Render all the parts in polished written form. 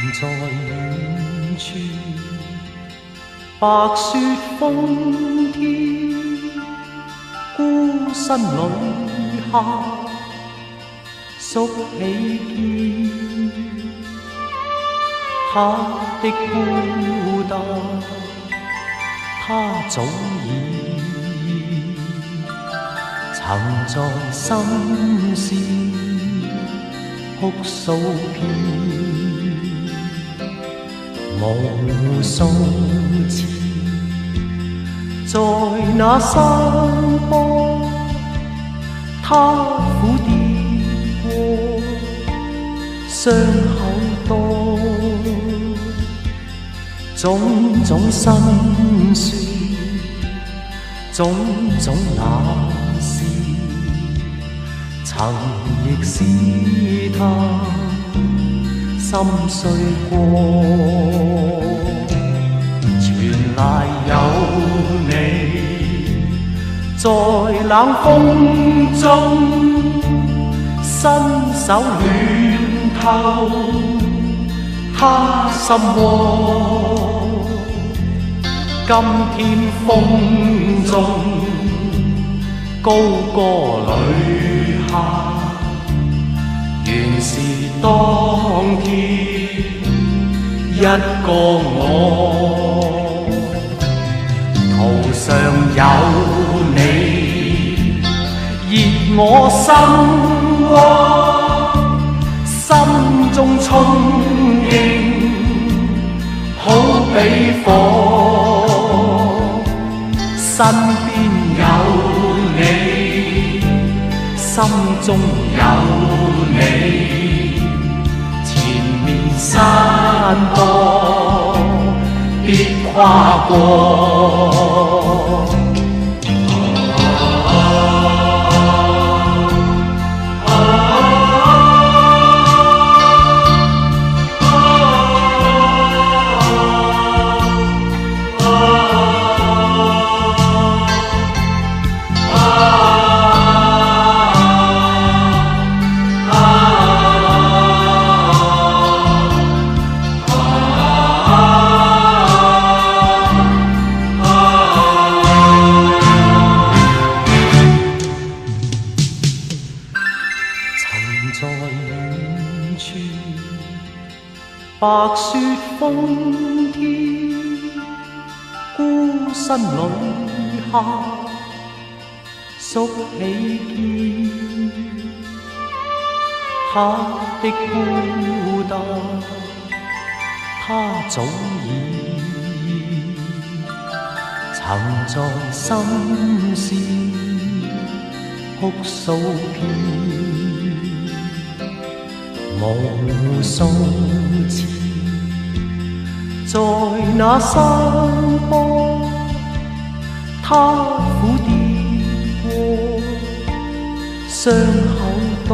在遠處，白雪封天，孤身旅客宿起肩，他的孤單，他早已曾在心事哭訴遍。無數次，在那山坡，他苦跌過，傷口多，種種辛酸，種種那事，曾亦使他心碎過，全賴有你在冷風中伸手暖透他心窩。今天風中高歌旅客，原是當天一個我，途上有你，熱我心窩，心中充盈，好比火，身邊有你，心中有你，前面山坡必跨過。在遠處，白雪封天，孤身旅客宿起肩，他的孤單，他早已曾在心事哭訴遍。無數次，在那山坡，他苦跌過，傷口多，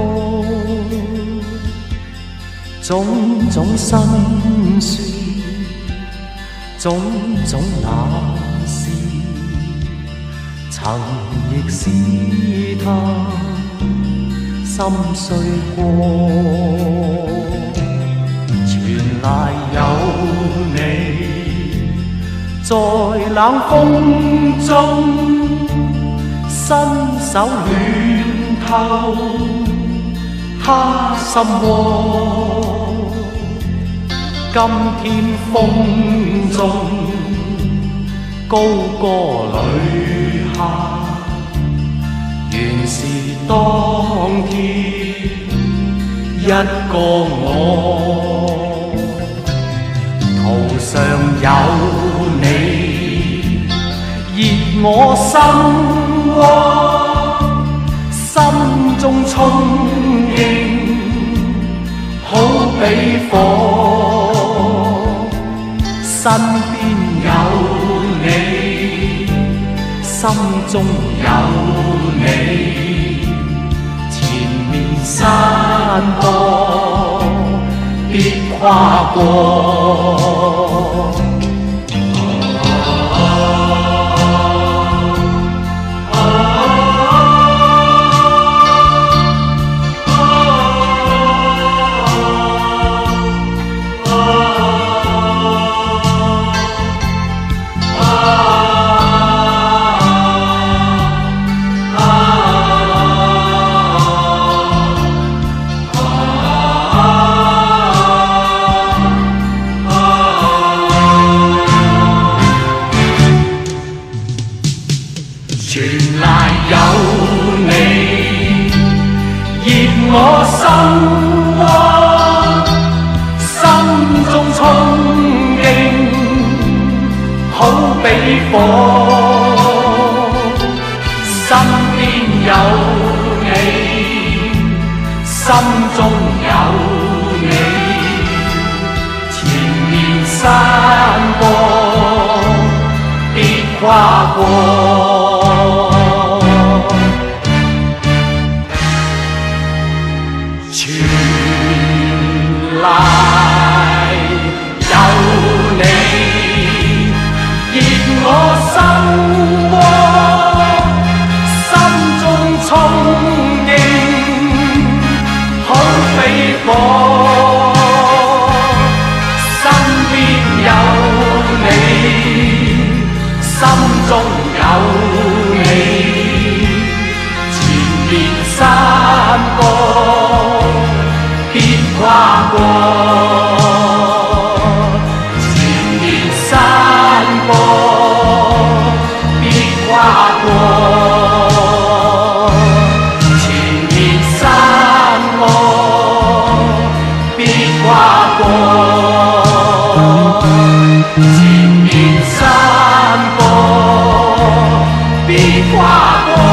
種種辛酸，種種那事，曾亦使他心碎過，全賴有你在冷風中伸手暖透他心窩。今天風中高歌旅客，原是當天一個我，途上有你，熱我心窩，心中充盈，好比火，身邊有你，心中有你，前面山坡必跨過。火，身邊有你，心中有你，前面山坡必跨過。全賴有你，熱我心窩，心中憧憬好比火，身邊有你，心中有你，前面山坡必跨過，前面山坡必跨過，前面山坡必跨過，前面山坡必跨過。